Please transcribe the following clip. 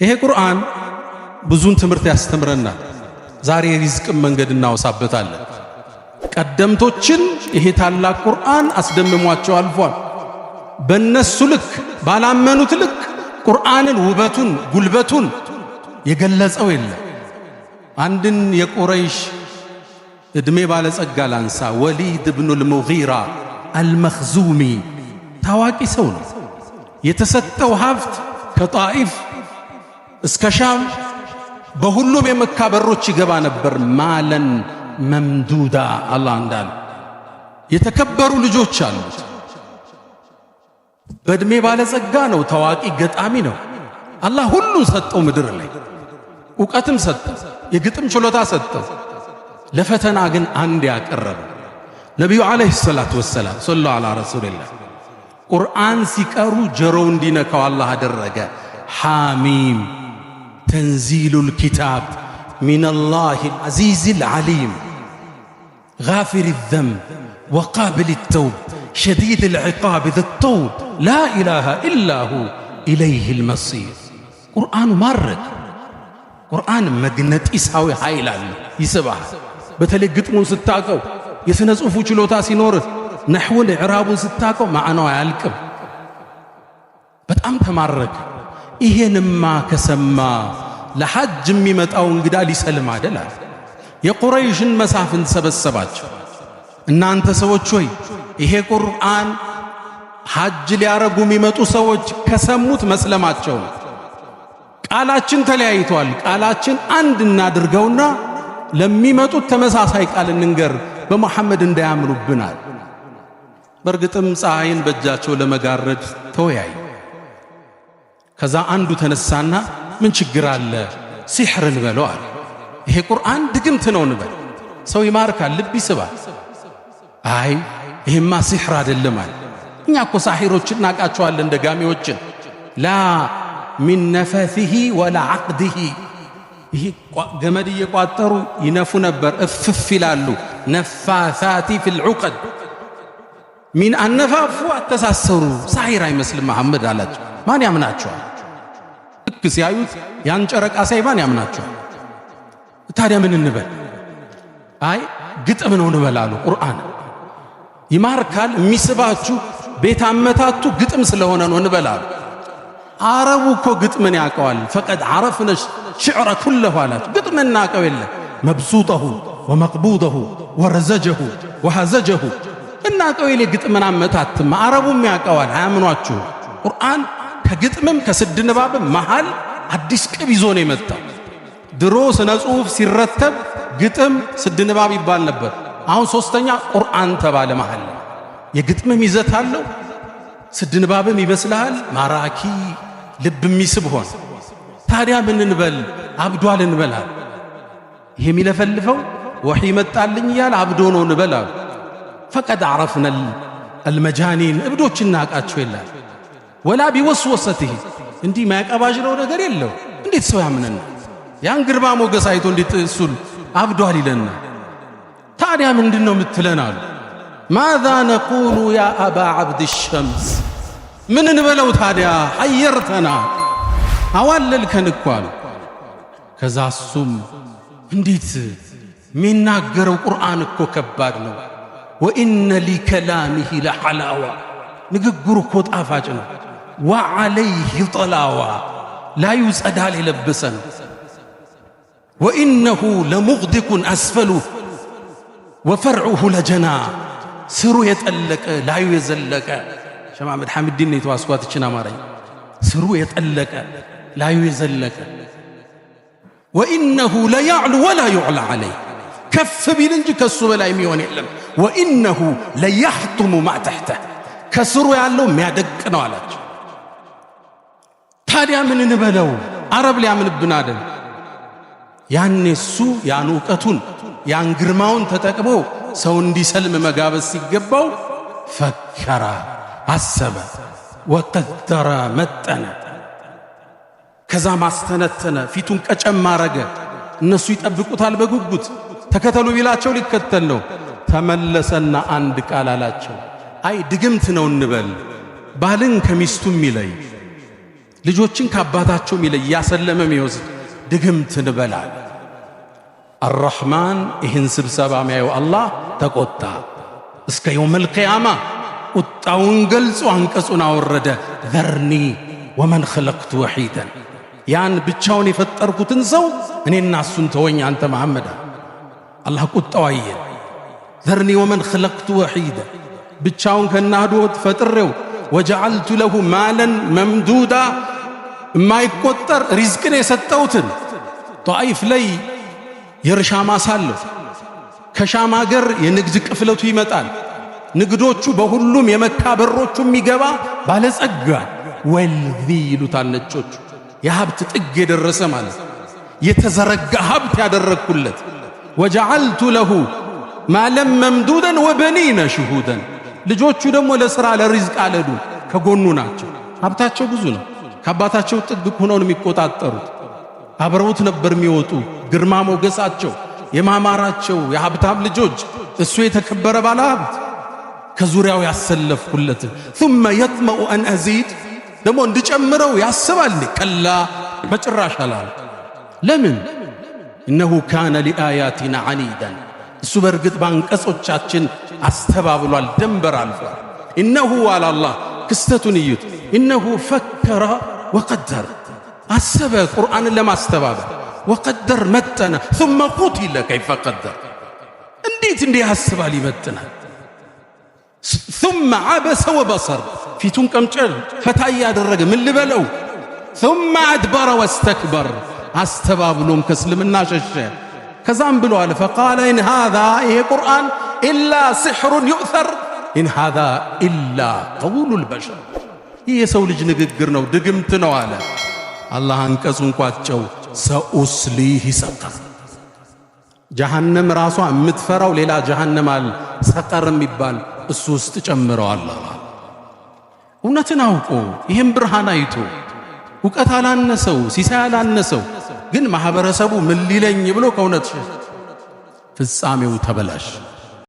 ይሄ ቁርአን ብዙን ትምህርት ያስተምረናል። ዛሬ ሪዝቅን መንገድ እናወሳበታለን። ቀደምቶችን ይሄ ታላቅ ቁርአን አስደምሟቸው አልፏል። በነሱ ልክ ባላመኑት ልክ ቁርአንን ውበቱን ጉልበቱን የገለጸው የለም። አንድን የቁረይሽ እድሜ ባለጸጋ ላንሳ። ወሊድ ኢብኑል ሙጊራ አልመኽዙሚ ታዋቂ ሰው ነው። የተሰጠው ሀብት ከጣኢፍ እስከ ሻም በሁሉም የመካ በሮች ይገባ ነበር። ማለን መምዱዳ አላህ እንዳለ የተከበሩ ልጆች አሉት። በእድሜ ባለጸጋ ነው። ታዋቂ ገጣሚ ነው። አላህ ሁሉን ሰጠው። ምድር ላይ ዕውቀትም ሰጠው፣ የግጥም ችሎታ ሰጠው። ለፈተና ግን አንድ ያቀረበ ነቢዩ ዓለይሂ ሰላቱ ወሰላም ሰለላሁ ዐላ ረሱሊላህ ቁርአን ሲቀሩ ጆሮው እንዲነካው አላህ አደረገ። ሐሚም ተንዚሉል ኪታብ ሚነላሂል ዐዚዚል ዐሊም ጋፊሪ ዘንብ ወቃቢሊ ተውብ ሸዲዲል ዒቃብ ዘጠውል ላ ኢላሃ ኢላሁ ኢለይሂል መሲር። ቁርአኑ ማረክ። ቁርአን መግነጢሳዊ ኃይል አለ፣ ይስባል። በተለይ ግጥሙን ስታቀው፣ የሥነ ጽሑፉ ችሎታ ሲኖርህ፣ ነሕውን ኢዕራቡን ስታቀው ማዕናው አያልቅም። በጣም ተማረከ። ይሄንማ ከሰማ ለሐጅ የሚመጣው እንግዳ ሊሰልም አይደል? የቁረይሽን መሳፍንት ሰበሰባቸው። እናንተ ሰዎች ሆይ ይሄ ቁርአን ሐጅ ሊያረጉ የሚመጡ ሰዎች ከሰሙት መስለማቸው ነው። ቃላችን ተለያይቷል። ቃላችን አንድ እናድርገውና ለሚመጡት ተመሳሳይ ቃል እንንገር፣ በመሐመድ እንዳያምኑብናል። በእርግጥም ፀሐይን በእጃቸው ለመጋረድ ተወያዩ። ከዛ አንዱ ተነሳና ምን ችግር አለ ሲሕር እንበለው አለ። ይሄ ቁርአን ድግምት ነው እንበል፣ ሰው ይማርካል፣ ልብ ይስባል። አይ ይሄማ ሲሕር አይደለም አለ። እኛ እኮ ሳሒሮችን እናቃቸዋለን፣ ደጋሚዎችን። ላ ሚን ነፈሲሂ ወላ ዐቅዲሂ። ይሄ ገመድ እየቋጠሩ ይነፉ ነበር፣ እፍፍ ይላሉ። ነፋሳቲ ፊል ዑቀድ። ሚን አነፋፉ አተሳሰሩ። ሳሒር አይመስልም መሐመድ አላቸው። ማን ያምናቸዋል? ልክ ሲያዩት ያን ጨረቃ ሳይ ማን ያምናቸዋል? ታዲያ ምን እንበል? አይ ግጥም ነው እንበላሉ። ቁርአን ይማርካል፣ የሚስባችሁ ቤት አመታቱ ግጥም ስለሆነ ነው እንበላሉ። አረቡ እኮ ግጥምን ያውቀዋል። ፈቀድ ዐረፍነ ሽዕረ ኩለሁ አላቸው። ግጥም እናውቀው የለ መብሱጠሁ ወመቅቡደሁ ወረዘጀሁ ወሐዘጀሁ እናውቀው የለ ግጥምን አመታትማ አረቡም ያውቀዋል። አያምኗችሁ። ቁርአን ከግጥምም ከስድ ንባብም መሃል አዲስ ቅብ ይዞ ነው የመጣው። ድሮ ስነ ጽሑፍ ሲረተብ ግጥም ስድ ንባብ ይባል ነበር። አሁን ሶስተኛ ቁርአን ተባለ። መሃል የግጥምም ይዘት አለው፣ ስድ ንባብም ይመስልሃል፣ ማራኪ ልብ የሚስብ ሆነ። ታዲያ ምን እንበል? አብዷል እንበላል። ይሄ የሚለፈልፈው ወሒ መጣልኝ እያለ አብዶ ነው እንበላል። ፈቀድ ዐረፍነ አልመጃኒን እብዶች እናቃቸው የላል። ወላ ቢወስወሰትህ እንዲህ ማያቀባዥረው ነገር የለው። እንዴት ሰው ያምነና? ያን ግርማ ሞገስ አይቶ እንዴት እሱን አብዷል ይለና? ታዲያ ምንድነው የምትለን አሉ። ማዛ ነቁሉ ያ አባ ዓብድ ሸምስ። ምን እንበለው ታዲያ? ሐየርተና አዋለልከን እኮ አሉ። ከዛ እሱም እንዴት የሚናገረው ቁርአን እኮ ከባድ ነው። ወኢነ ሊከላሚሂ ለሐላዋ ንግግሩ እኮ ጣፋጭ ነው። ወዓለይህ ጠላዋ ላዩ ጸዳል የለበሰ ነው። ወኢነሁ ለሙግዲቁን አስፈሉ ወፈርዑሁ ለጀና ስሩ የጠለቀ ላዩ የዘለቀ። ሸህ መሐመድ ሐሚድን ነው የተዋስኳት ይችን አማርኛ። ስሩ የጠለቀ ላዩ የዘለቀ። ወኢነሁ ለያዕሉ ወላ ዩዕላ ዐለይህ ከፍ ቢል እንጂ ከሱ በላይ የሚሆን የለም። ወኢነሁ ለያሕቱሙ ማ ተሕተህ ከስሩ ያለው የሚያደቅ ነው አላቸው። ታዲያ ምን እንበለው? አረብ ሊያምንብን አይደል? ያኔ እሱ ያን ዕውቀቱን ያን ግርማውን ተጠቅሞ ሰው እንዲሰልም መጋበዝ ሲገባው ፈከራ አሰበ፣ ወቀደረ መጠነ። ከዛ ማስተነተነ፣ ፊቱን ቀጨም አረገ። እነሱ ይጠብቁታል በጉጉት ተከተሉ ቢላቸው ሊከተል ነው። ተመለሰና አንድ ቃል አላቸው። አይ ድግምት ነው እንበል፣ ባልን ከሚስቱ የሚለይ ልጆችን ከአባታቸው ሚለይ ያሰለመ የሚወስድ ድግምትን በላል። አርረሕማን ይህን ስብሰባ ሚያየው አላህ ተቆጣ። እስከ የውመል ቂያማ ቁጣውን ገልጾ አንቀጹን አወረደ። ዘርኒ ወመን ኸለቅቱ ወሒደን፣ ያን ብቻውን የፈጠርኩትን ሰው እኔና እሱን ተወኝ አንተ መሐመድ። አላህ ቁጣው አየን። ዘርኒ ወመን ኸለቅቱ ወሒደን፣ ብቻውን ከናህዶት ፈጥሬው ወጀዐልቱ ለሁ ማለን መምዱዳ፣ የማይቆጠር ሪዝቅን የሰጠውትን ጣኢፍ ላይ የእርሻ ማሳ አለው። ከሻም አገር የንግድ ቅፍለቱ ይመጣል። ንግዶቹ በሁሉም የመካ በሮቹ የሚገባ ባለጸጋ ወልዚ ይሉታል ነጮቹ። የሀብት ጥግ የደረሰ ማለት የተዘረጋ ሀብት ያደረግኩለት። ወጀዐልቱ ለሁ ማለም መምዱደን ወበኒነ ሽሁደን፣ ልጆቹ ደግሞ ለሥራ ለሪዝቅ አለዱ ከጎኑ ናቸው። ሀብታቸው ብዙ ነው። ከአባታቸው ጥግ ሆነው የሚቆጣጠሩት አብረውት ነበር የሚወጡ። ግርማ ሞገሳቸው የማማራቸው የሀብታም ልጆች፣ እሱ የተከበረ ባለ ሀብት ከዙሪያው ያሰለፍኩለት። ثم يطمع أن أزيد፣ ደግሞ እንድጨምረው ያስባል። ከላ በጭራሽ አላለ። ለምን? إنه كان لآياتنا عنيدا፣ እሱ በርግጥ ባንቀጾቻችን አስተባብሏል፣ ደንበር አልፏል። إنه على الله ክስተቱን እዩት። إنه فكر وقدر፣ አሰበ ቁርአንን ለማስተባበል። ወቀደር መጠነ ثم قتل كيف قدر፣ እንዴት እንዲህ ያስባል ይመጥናል። ثم عبس وبصر፣ ፊቱን ቀምጨል ፈታ ያደረገ ምን ልበለው። ثم أدبر واستكبر፣ አስተባብሎም ከእስልምና ሸሸ። ከዛም ብሏል فقال إن هذا ይሄ ቁርአን إلا سحر يؤثر إن هذا إلا قول البشر፣ ይህ የሰው ልጅ ንግግር ነው፣ ድግምት ነው አለ። አላህ አንቀጹን ቋጨው። ሰኡስሊህ ሰቀር፣ ጀሃነም ራሷ የምትፈራው ሌላ ጀሃነም አለ፣ ሰቀር የሚባል እሱ ውስጥ ጨምረዋል። እውነትን አውቆ ይህም ብርሃን አይቶ እውቀት አላነሰው ሲሳይ አላነሰው፣ ግን ማህበረሰቡ ምን ሊለኝ ብሎ ከእውነት ፍጻሜው ተበላሽ።